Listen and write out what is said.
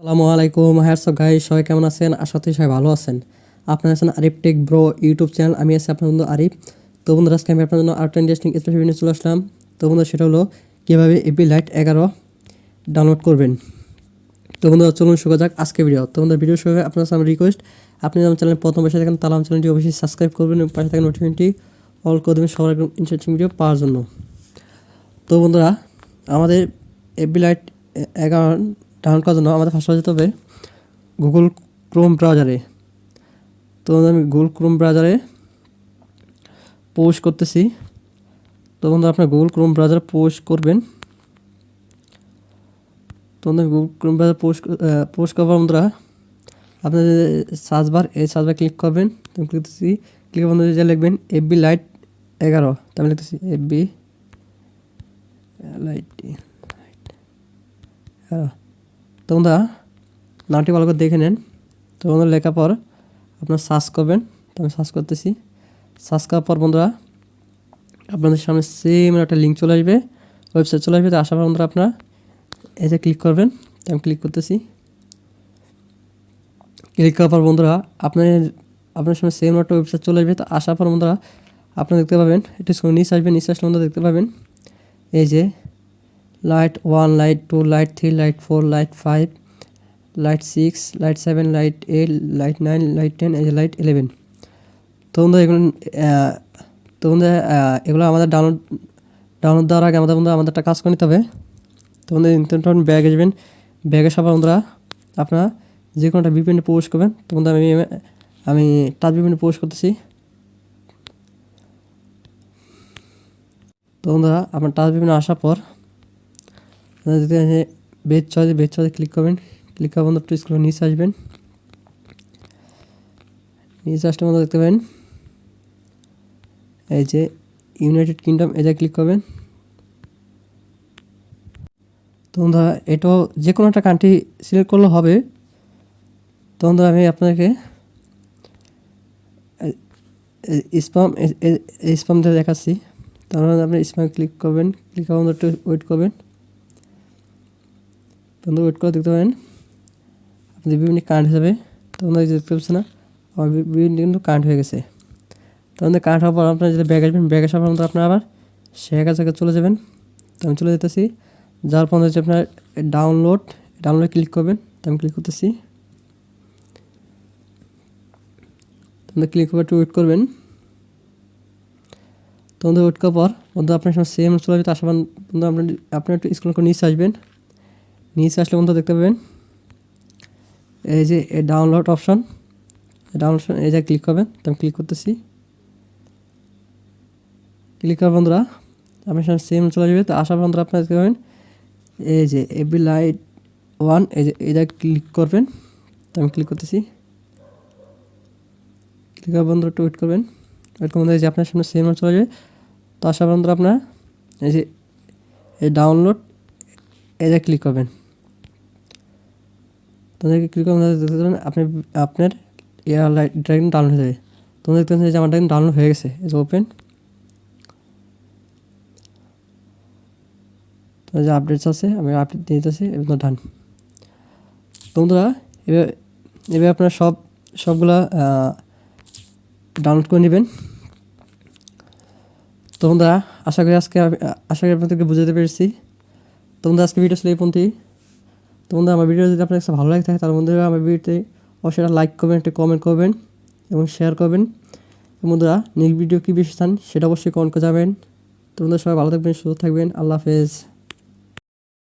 আসসালামু আলাইকুম, hats off guys, সবাই কেমন আছেন? আশা করি সবাই ভালো আছেন। আপনারা আছেন Arif tech bro YouTube channel. আমি আছি আপনার বন্ধু আরিফ। তো বন্ধুরা, আজকে আমি আপনার জন্য আরেকটা ইন্টারেস্টিং স্পেশাল ভিডিও চলে আসলাম। তো বন্ধুরা, সেটা হলো কীভাবে এপি লাইট 11 ডাউনলোড করবেন। তো বন্ধুরা, চলুন শুরু করা যাক আজকে ভিডিও। তো বন্ধুরা, ভিডিও শুরু আপনার সামনে রিকোয়েস্ট, আপনি আমার চ্যানেল প্রথম বসে থাকেন তাহলে আমার চ্যানেলটি অবশ্যই সাবস্ক্রাইব করবেন এবং পাশে থাকা নোটিফিকেশনটি অল করে দেবেন সবার একদম ইন্টারেস্টিং ভিডিও পাওয়ার জন্য। তো বন্ধুরা, আমাদের এপি লাইট 11 ডাউনলোড করার জন্য আমাদের ফার্স্ট যেতে হবে গুগল ক্রোম ব্রাউজারে। তো আমি গুগল ক্রোম ব্রাউজারে পোস্ট করতেছি। তো বন্ধুরা, আপনার গুগল ক্রোম ব্রাউজারে পোস্ট করবেন। তো গুগল ক্রোম ব্রাউজার পোস্ট করবার বন্ধুরা, আপনাদের সার্চবার ক্লিক করবেন। তো লিখতেছি ক্লিক বন্ধুরা যে লিখবেন এফবি লাইট 11। তো আমি লিখতেছি এফবি লাইট 11। তো বন্ধুরা, নামটি ভালো করে দেখে নেন। তো বন্ধুরা, লেখার পর আপনার সার্চ করবেন। তো আমি সার্চ করতেছি। সার্চ করার পর বন্ধুরা, আপনাদের সামনে সেম একটা লিঙ্ক চলে আসবে, ওয়েবসাইট চলে আসবে। তো আসার পর বন্ধুরা আপনারা এই যে ক্লিক করবেন। তো আমি ক্লিক করতেছি। ক্লিক করার পর বন্ধুরা আপনার সামনে সেম একটা ওয়েবসাইট চলে আসবে। তো আসার পর বন্ধুরা আপনারা দেখতে পাবেন একটু নিচে আসবে। নিচে আসলে বন্ধুরা দেখতে পাবেন এই যে light 1, light 2, light 3, light 4, light 5, light 6, light 7, light 8, light 9, light 10, এই যে লাইট 11। তো বন্ধুরা এগুলো আমাদের ডাউনলোড দেওয়ার আগে আমাদের একটা কাজ করে নিতে হবে। তো বন্ধুরা, ইন্টারনেট ব্যাগ আসবেন। ব্যাগে সব বন্ধুরা আপনারা যে কোনোটা ভিপিএনে পোস্ট করবেন। তো বন্ধুরা আমি টাচ ভিপিএনে পোস্ট করতেছি। তো বন্ধুরা, আপনার টাচ ভিপিএনে আসার পর বেজ চয়েসে ক্লিক করবেন। ক্লিক করে বন্ধুরা একটু স্ক্রল নিচে আসবেন। নিচে আসলে বন্ধুরা দেখতে পাবেন এই যে ইউনাইটেড কিংডম, এটা ক্লিক করবেন। তো বন্ধুরা, এটাও যে কোনো একটা কান্ট্রি সিলেক্ট করলে হবে। তো বন্ধুরা, আমি আপনাকে স্পাম দিয়ে দেখাচ্ছি। তারপর আপনি স্পাম ক্লিক করবেন। ক্লিক করে বন্ধুরা একটু ওয়েট করবেন। বন্ধু ওয়েট করে দেখতে পাবেন আপনাদের বিভিন্ন কারেন্ট হিসাবে। তো বন্ধুরা দেখতে পাচ্ছেন না, আমার বিভিন্ন কিন্তু কারেন্ট হয়ে গেছে। তো আমাদের কারেন্ট হওয়ার পর আপনারা যদি ব্যাগ আসবেন, ব্যাগ আসার পর আপনারা আবার শেখার জায়গায় চলে যাবেন। তো আমি চলে যেতেছি। যার পর হচ্ছে আপনার ডাউনলোড ক্লিক করবেন। তো আমি ক্লিক করতেছি। তো ক্লিক করে একটু ওয়েট করবেন। তো বন্ধু ওয়েট করার পর বন্ধু আপনার সঙ্গে সেম চলে যাবে। তো আসা বন্ধু আপনার একটু স্ক্রল করে নিচে আসবেন। নিচে আসলে বন্ধু দেখতে পাবেন এই যে ডাউনলোড অপশন, এই যে ক্লিক করবেন। তো আমি ক্লিক করতেছি। ক্লিক করার বন্ধুরা আপনার সঙ্গে সেম চলে যাবে। তো আসার বন্ধুরা আপনারা দেখতে পাবেন এই যে এফবি লাইট 1, এই যে এটা ক্লিক করবেন। তো আমি ক্লিক করতেছি। ক্লিক করার বন্ধুরা একটু ওয়েট করবেন। ওয়েট করবেন এই যে আপনার সামনে সেম চলে যাবে। তো আসার বন্ধুরা আপনার এই যে ডাউনলোড, এটা ক্লিক করবেন। তোমাদেরকে ক্লিক করবেন, দেখতে পাবেন আপনার এয়ার লাইটটা কিন্তু ডাউনলোড হয়ে যাবে। তোমরা দেখতে পাচ্ছেন যে আমারটা কিন্তু ডাউনলোড হয়ে গেছে। এই যে ওপেন, তো যে আপডেটস আছে আমি আপডেট দিয়ে দিতেছি এবং ডান। বন্ধুরা, এবার আপনারা সবগুলা ডাউনলোড করে নেবেন। তো বন্ধুরা, আশা করি আপনাদেরকে বুঝাতে পেরেছি। তো বন্ধুরা, আজকে ভিডিও ছিল এই পর্যন্তই। তো বন্ধুরা, আমার ভিডিও যদি আপনার কাছে ভালো লাগে থাকে তাহলে বন্ধুরা আমার ভিডিওতে অবশ্যই লাইক করবেন, একটা কমেন্ট করবেন এবং শেয়ার করবেন। তো বন্ধুরা, নেক্সট ভিডিও কী বিষয় চান সেটা অবশ্যই কমেন্ট করে যাবেন। তো বন্ধুরা, সবাই ভালো থাকবেন, সুস্থ থাকবেন। আল্লাহ হাফেজ।